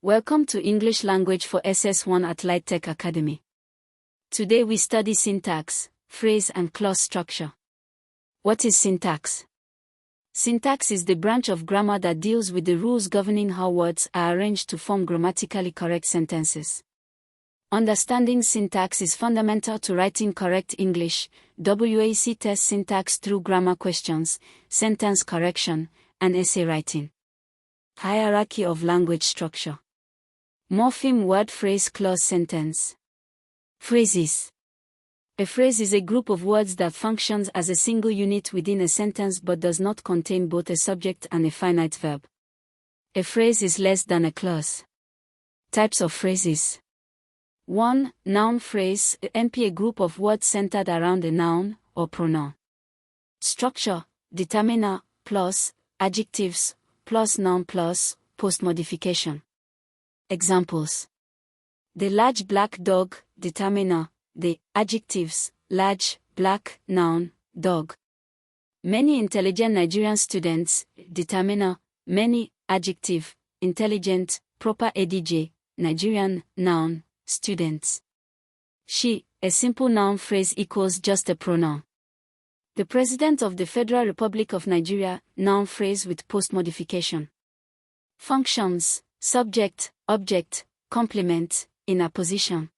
Welcome to English Language for SS1 at Light Tech Academy. Today we study syntax, phrase and clause structure. What is syntax? Syntax is the branch of grammar that deals with the rules governing how words are arranged to form grammatically correct sentences. Understanding syntax is fundamental to writing correct English. WAEC tests syntax through grammar questions, sentence correction, and essay writing. Hierarchy of language structure. Morpheme, word, phrase, clause, sentence. Phrases. A phrase is a group of words that functions as a single unit within a sentence but does not contain both a subject and a finite verb. A phrase is less than a clause. Types of phrases. 1. Noun phrase, NP, a group of words centered around a noun or pronoun. Structure, determiner, plus, adjectives, plus noun plus, post-modification. Examples. The large black dog, determiner, the adjectives, large, black, noun, dog. Many intelligent Nigerian students, determiner, many, adjective, intelligent, proper ADJ, Nigerian, noun, students. She, a simple noun phrase equals just a pronoun. The President of the Federal Republic of Nigeria, noun phrase with post-modification. Functions, subject, object, complement, in apposition.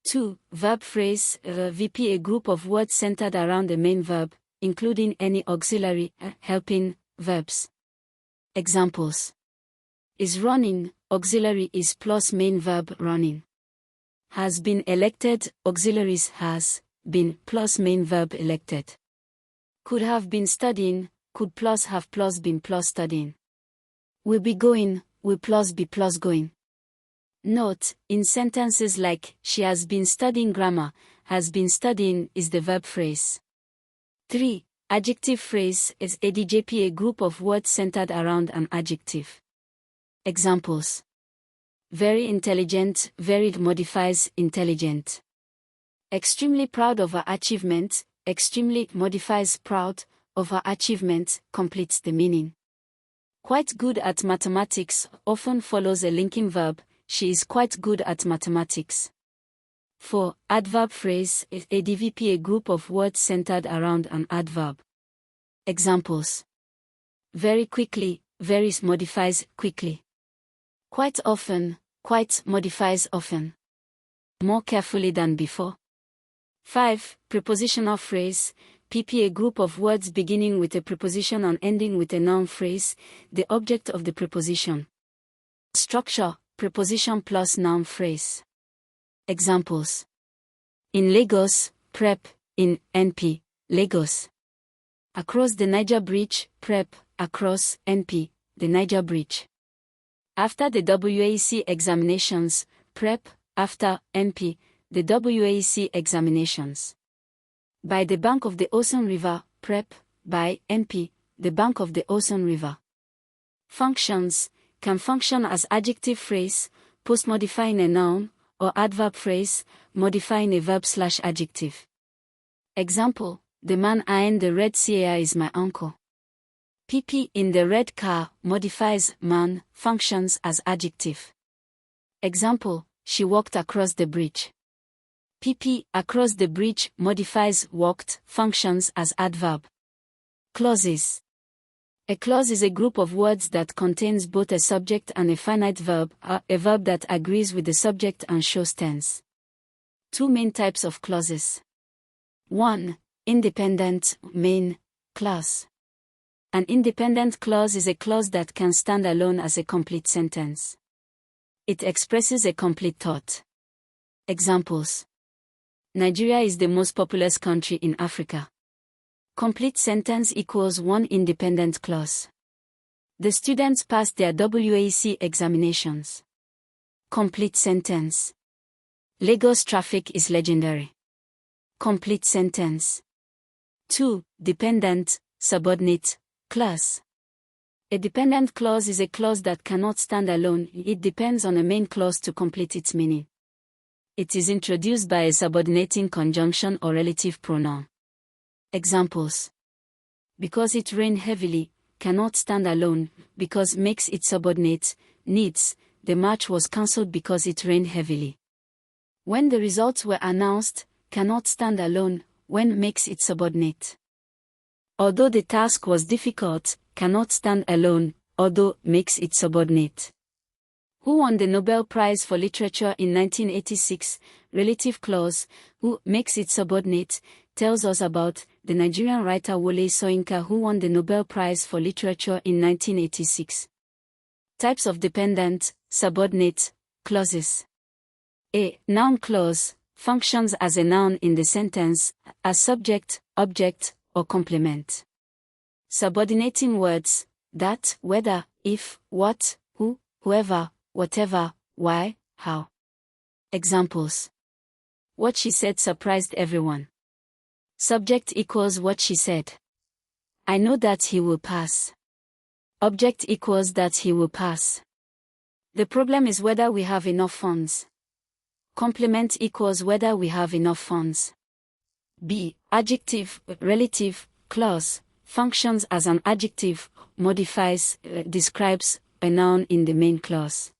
2. Verb phrase, VP, a group of words centered around a main verb, including any auxiliary, helping, verbs. Examples. Is running, auxiliary is plus main verb running. Has been elected, auxiliaries has, been plus main verb elected. Could have been studying, could plus have plus been plus studying. Will be going, will plus be plus going. Note, in sentences like, she has been studying grammar, has been studying is the verb phrase. 3. Adjective phrase is ADJP, a group of words centered around an adjective. Examples. Very intelligent, varied modifies intelligent. Extremely proud of her achievement, extremely modifies proud of her achievement, completes the meaning. Quite good at mathematics often follows a linking verb, she is quite good at mathematics. 4. Adverb phrase is ADVP, a group of words centered around an adverb. Examples. Very quickly, varies modifies quickly. Quite often, quite modifies often. More carefully than before. 5. Prepositional phrase, PP, a group of words beginning with a preposition and ending with a noun phrase, the object of the preposition. Structure, preposition plus noun phrase. Examples. In Lagos, prep, in NP, Lagos. Across the Niger Bridge, prep, across, NP, the Niger Bridge. After the WAEC examinations, prep, after, NP, the WAEC examinations. By the bank of the Osun River, prep, by, NP, the bank of the Osun River. Functions, can function as adjective phrase, post-modifying a noun, or adverb phrase, modifying a verb/adjective. Example, the man eyeing the red car is my uncle. PP, in the red car, modifies man, functions as adjective. Example, she walked across the bridge. PP, across the bridge, modifies walked, functions as adverb. Clauses. A clause is a group of words that contains both a subject and a finite verb, a verb that agrees with the subject and shows tense. 2 main types of clauses. 1. Independent, main, clause. An independent clause is a clause that can stand alone as a complete sentence. It expresses a complete thought. Examples. Nigeria is the most populous country in Africa. Complete sentence equals 1 independent clause. The students passed their WAEC examinations. Complete sentence. Lagos traffic is legendary. Complete sentence. 2. Dependent, subordinate, clause. A dependent clause is a clause that cannot stand alone, it depends on a main clause to complete its meaning. It is introduced by a subordinating conjunction or relative pronoun. Examples. Because it rained heavily, cannot stand alone, because makes it subordinate, needs, the march was cancelled because it rained heavily. When the results were announced, cannot stand alone, when makes it subordinate. Although the task was difficult, cannot stand alone, although makes it subordinate. Who won the Nobel Prize for Literature in 1986? Relative clause, who makes it subordinate, tells us about the Nigerian writer Wole Soyinka who won the Nobel Prize for Literature in 1986. Types of dependent, subordinate, clauses. A noun clause functions as a noun in the sentence, as subject, object, or complement. Subordinating words, that, whether, if, what, who, whoever, whatever, why, how. Examples. What she said surprised everyone. Subject equals what she said. I know that he will pass. Object equals that he will pass. The problem is whether we have enough funds. Complement equals whether we have enough funds. B. Adjective, relative, clause, functions as an adjective, modifies, describes a noun in the main clause.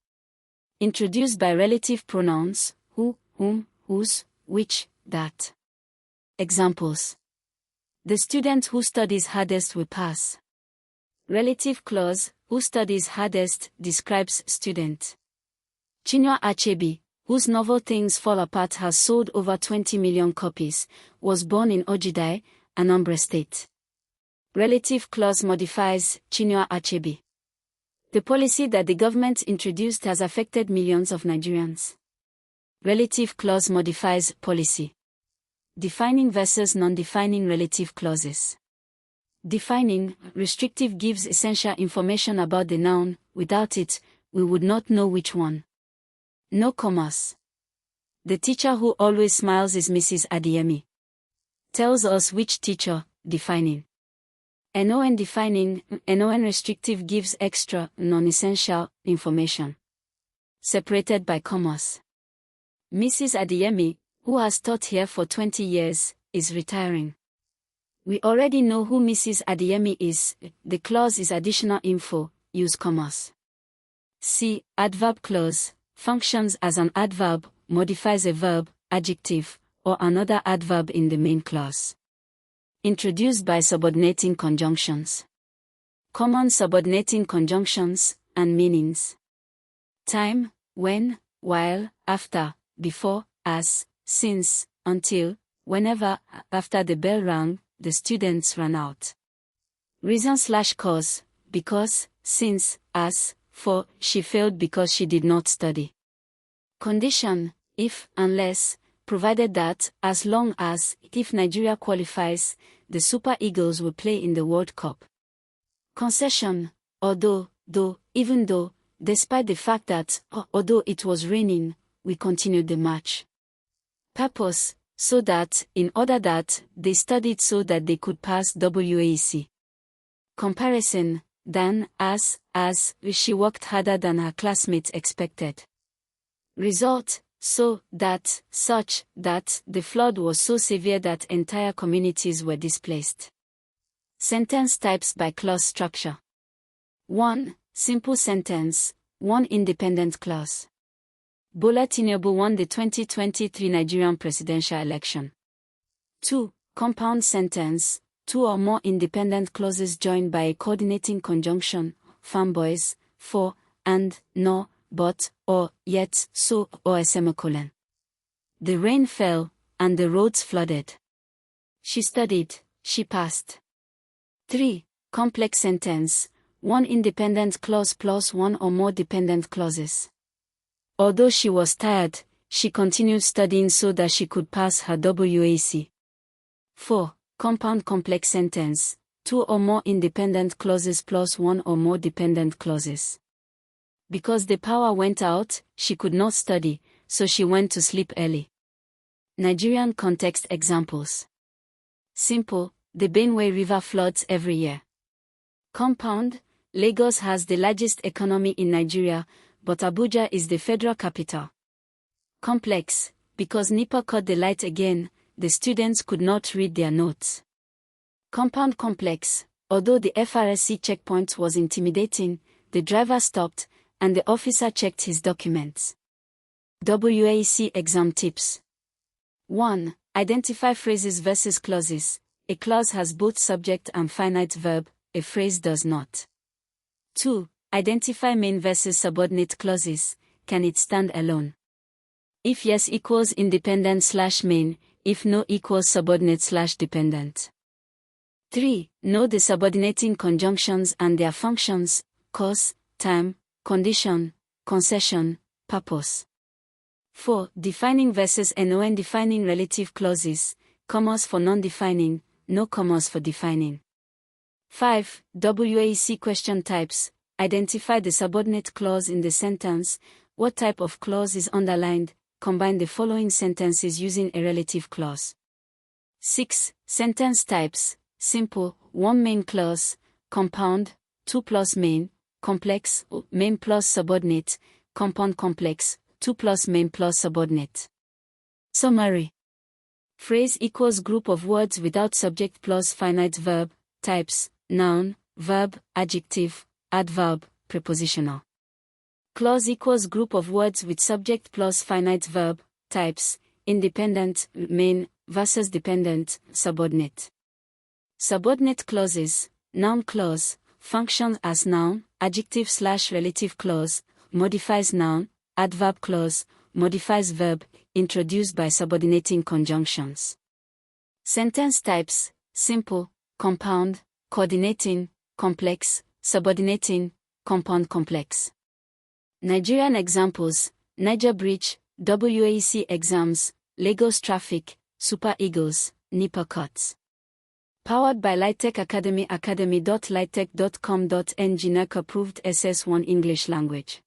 Introduced by relative pronouns, who, whom, whose, which, that. Examples. The student who studies hardest will pass. Relative clause, who studies hardest, describes student. Chinua Achebe, whose novel Things Fall Apart has sold over 20 million copies, was born in Ojidai, Anambra State. Relative clause modifies Chinua Achebe. The policy that the government introduced has affected millions of Nigerians. Relative clause modifies policy. Defining versus non-defining relative clauses. Defining, restrictive gives essential information about the noun, without it, we would not know which one. No commas. The teacher who always smiles is Mrs. Adeyemi. Tells us which teacher, defining. Non defining, non restrictive gives extra, non-essential, information. Separated by commas. Mrs. Adeyemi, who has taught here for 20 years, is retiring. We already know who Mrs. Adeyemi is, the clause is additional info, use commas. C. Adverb clause, functions as an adverb, modifies a verb, adjective, or another adverb in the main clause. Introduced by subordinating conjunctions. Common subordinating conjunctions, and meanings. Time, when, while, after, before, as, since, until, whenever, after the bell rang, the students ran out. Reason/cause, because, since, as, for, she failed because she did not study. Condition, if, unless, provided that, as long as, if Nigeria qualifies, the Super Eagles will play in the World Cup. Concession, although, though, even though, despite the fact that, although it was raining, we continued the match. Purpose, so that, in order that, they studied so that they could pass WAEC. Comparison, than, as, she worked harder than her classmates expected. Result, so that, such, that, the flood was so severe that entire communities were displaced. Sentence types by clause structure. 1. Simple sentence, 1 independent clause. Bola Tinubu won the 2023 Nigerian presidential election. 2. Compound sentence, 2 or more independent clauses joined by a coordinating conjunction, fanboys, for, and, nor, but, or, yet, so, or a semicolon. The rain fell, and the roads flooded. She studied, she passed. 3. Complex sentence, 1 independent clause plus 1 or more dependent clauses. Although she was tired, she continued studying so that she could pass her WAEC. 4. Compound complex sentence, 2 or more independent clauses plus 1 or more dependent clauses. Because the power went out, she could not study, so she went to sleep early. Nigerian context examples. Simple, the Benue River floods every year. Compound, Lagos has the largest economy in Nigeria, but Abuja is the federal capital. Complex, because NEPA cut the light again, the students could not read their notes. Compound complex, although the FRSC checkpoint was intimidating, the driver stopped, and the officer checked his documents. WAEC exam tips. 1. Identify phrases versus clauses. A clause has both subject and finite verb, a phrase does not. 2. Identify main versus subordinate clauses. Can it stand alone? If yes equals independent/main, if no equals subordinate/dependent. 3. Know the subordinating conjunctions and their functions: cause, time, condition, concession, purpose. 4. Defining versus non-defining relative clauses: commas for non-defining, no commas for defining. 5. WAEC question types. Identify the subordinate clause in the sentence. What type of clause is underlined? Combine the following sentences using a relative clause. 6. Sentence types. Simple, 1 main clause; compound, 2 plus main; complex, main plus subordinate; compound complex, 2 plus main plus subordinate. Summary. Phrase equals group of words without subject plus finite verb. Types: noun, verb, adjective, adverb, prepositional. Clause equals group of words with subject plus finite verb. Types: independent, main, versus dependent, subordinate. Subordinate clauses: noun clause, functions as noun, adjective/relative clause, modifies noun; adverb clause, modifies verb, introduced by subordinating conjunctions. Sentence types: simple, compound, coordinating, complex, subordinating, compound complex. Nigerian examples: Niger Bridge, WAEC exams, Lagos traffic, Super Eagles, NEPO cuts. Powered by LightTech Academy. academy.lightech.com.ng. NECO-approved SS1 English Language.